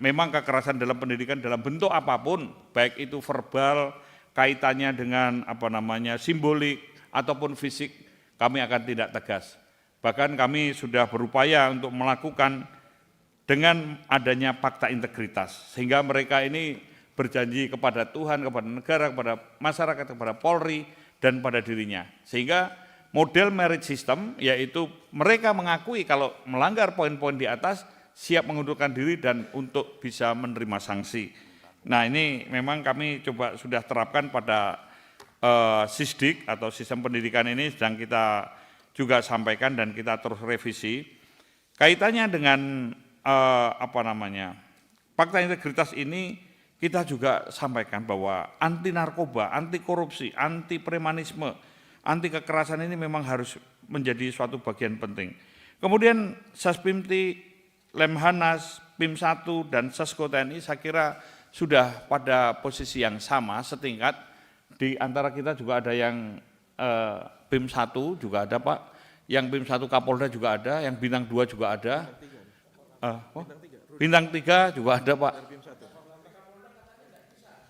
memang kekerasan dalam pendidikan dalam bentuk apapun, baik itu verbal, kaitannya dengan simbolik ataupun fisik, kami akan tidak tegas. Bahkan kami sudah berupaya untuk melakukan dengan adanya fakta integritas, sehingga mereka ini berjanji kepada Tuhan, kepada negara, kepada masyarakat, kepada Polri, dan pada dirinya. Sehingga model merit system, yaitu mereka mengakui kalau melanggar poin-poin di atas, siap mengundurkan diri dan untuk bisa menerima sanksi. Nah, ini memang kami coba sudah terapkan pada SISDIK atau sistem pendidikan ini, sedang kita juga sampaikan dan kita terus revisi. Kaitannya dengan fakta integritas ini, kita juga sampaikan bahwa anti narkoba, anti korupsi, anti premanisme, anti kekerasan ini memang harus menjadi suatu bagian penting. Kemudian Saspimti, Lemhanas, PIM 1 dan Sesko TNI saya kira sudah pada posisi yang sama setingkat. Di antara kita juga ada yang PIM 1 juga ada Pak, yang PIM 1 Kapolda juga ada, yang Bintang 2 juga ada. Bintang 3 juga ada Pak.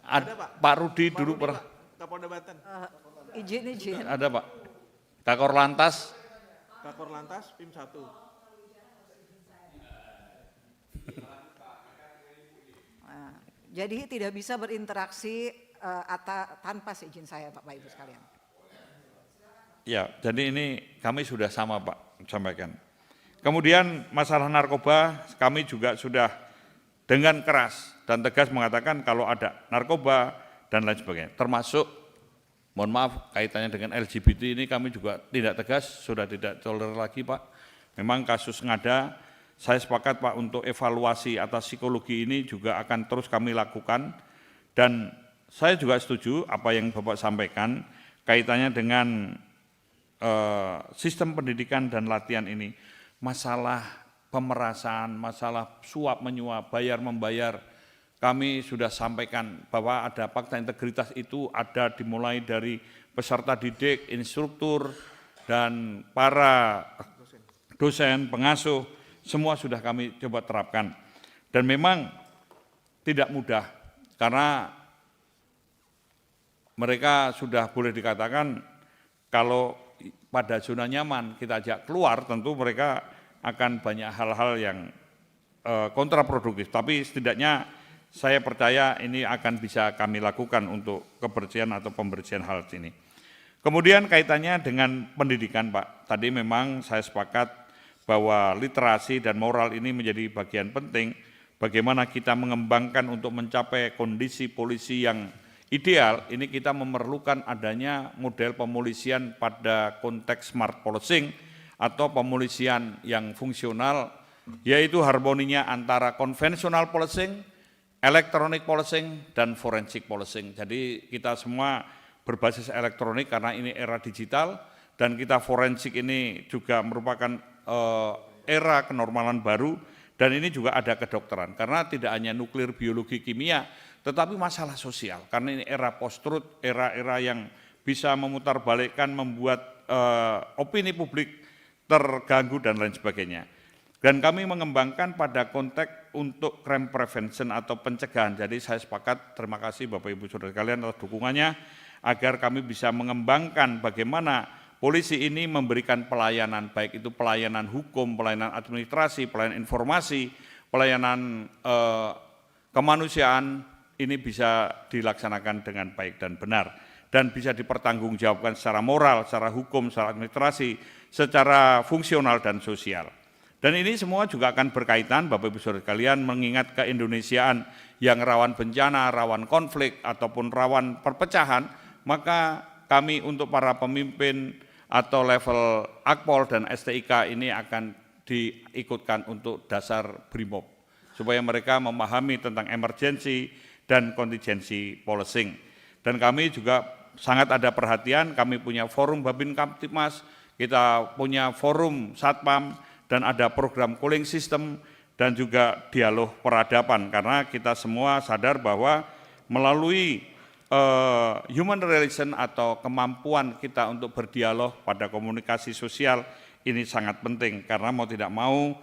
Ada Pak Rudi dulu pernah. Kapolda Banten. Izin. Ada Pak. Kakor Lantas. PIM 1. Jadi tidak bisa berinteraksi tanpa seizin saya Bapak Ibu sekalian. Ya, jadi ini kami sudah sama Pak sampaikan. Kemudian masalah narkoba kami juga sudah dengan keras dan tegas mengatakan kalau ada narkoba dan lain sebagainya. Termasuk, mohon maaf kaitannya dengan LGBT ini kami juga tidak tegas, sudah tidak toleran lagi Pak. Memang kasus ngada, saya sepakat Pak untuk evaluasi atas psikologi ini juga akan terus kami lakukan. Dan saya juga setuju apa yang Bapak sampaikan kaitannya dengan sistem pendidikan dan latihan ini. Masalah pemerasan, masalah suap menyuap, bayar membayar, kami sudah sampaikan bahwa ada fakta integritas itu ada dimulai dari peserta didik, instruktur, dan para dosen, pengasuh, semua sudah kami coba terapkan. Dan memang tidak mudah, karena mereka sudah boleh dikatakan kalau pada zona nyaman kita ajak keluar, tentu mereka akan banyak hal-hal yang kontraproduktif. Tapi setidaknya saya percaya ini akan bisa kami lakukan untuk kebersihan atau pembersihan hal ini. Kemudian kaitannya dengan pendidikan Pak, tadi memang saya sepakat bahwa literasi dan moral ini menjadi bagian penting bagaimana kita mengembangkan untuk mencapai kondisi polisi yang ideal. Ini kita memerlukan adanya model pemolisian pada konteks smart policing atau pemolisian yang fungsional, yaitu harmoninya antara konvensional policing, electronic policing, dan forensic policing. Jadi kita semua berbasis elektronik karena ini era digital, dan kita forensik ini juga merupakan era kenormalan baru, dan ini juga ada kedokteran, karena tidak hanya nuklir, biologi, kimia, tetapi masalah sosial, karena ini era post-truth, era-era yang bisa memutarbalikkan, membuat opini publik terganggu dan lain sebagainya. Dan kami mengembangkan pada konteks untuk crime prevention atau pencegahan. Jadi saya sepakat, terima kasih Bapak Ibu Saudara sekalian atas dukungannya, agar kami bisa mengembangkan bagaimana polisi ini memberikan pelayanan, baik itu pelayanan hukum, pelayanan administrasi, pelayanan informasi, pelayanan kemanusiaan, ini bisa dilaksanakan dengan baik dan benar, dan bisa dipertanggungjawabkan secara moral, secara hukum, secara administrasi, secara fungsional dan sosial. Dan ini semua juga akan berkaitan, Bapak Ibu Saudara sekalian, mengingat keindonesiaan yang rawan bencana, rawan konflik, ataupun rawan perpecahan, maka kami untuk para pemimpin atau level Akpol dan STIK ini akan diikutkan untuk dasar BRIMOB, supaya mereka memahami tentang emergensi dan contingency policing. Dan kami juga sangat ada perhatian, kami punya forum Babin Kamtipmas, kita punya forum Satpam, dan ada program cooling system, dan juga dialog peradaban, karena kita semua sadar bahwa melalui human relation atau kemampuan kita untuk berdialog pada komunikasi sosial ini sangat penting, karena mau tidak mau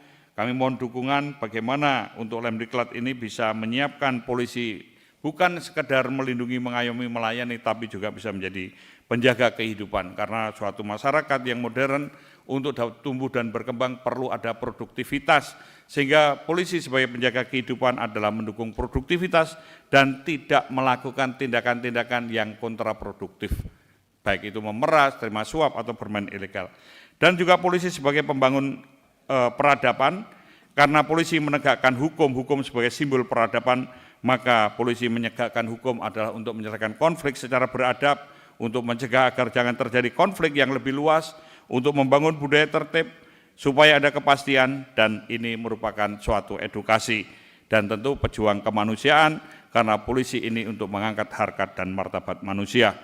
Kami mohon dukungan bagaimana untuk Lemdiklat ini bisa menyiapkan polisi bukan sekedar melindungi, mengayomi, melayani, tapi juga bisa menjadi penjaga kehidupan. Karena suatu masyarakat yang modern untuk dapat tumbuh dan berkembang perlu ada produktivitas, sehingga polisi sebagai penjaga kehidupan adalah mendukung produktivitas dan tidak melakukan tindakan-tindakan yang kontraproduktif, baik itu memeras, terima suap, atau bermain ilegal. Dan juga polisi sebagai pembangun peradaban, karena polisi menegakkan hukum sebagai simbol peradaban, maka polisi menegakkan hukum adalah untuk menyelesaikan konflik secara beradab, untuk mencegah agar jangan terjadi konflik yang lebih luas, untuk membangun budaya tertib, supaya ada kepastian, dan ini merupakan suatu edukasi, dan tentu pejuang kemanusiaan, karena polisi ini untuk mengangkat harkat dan martabat manusia.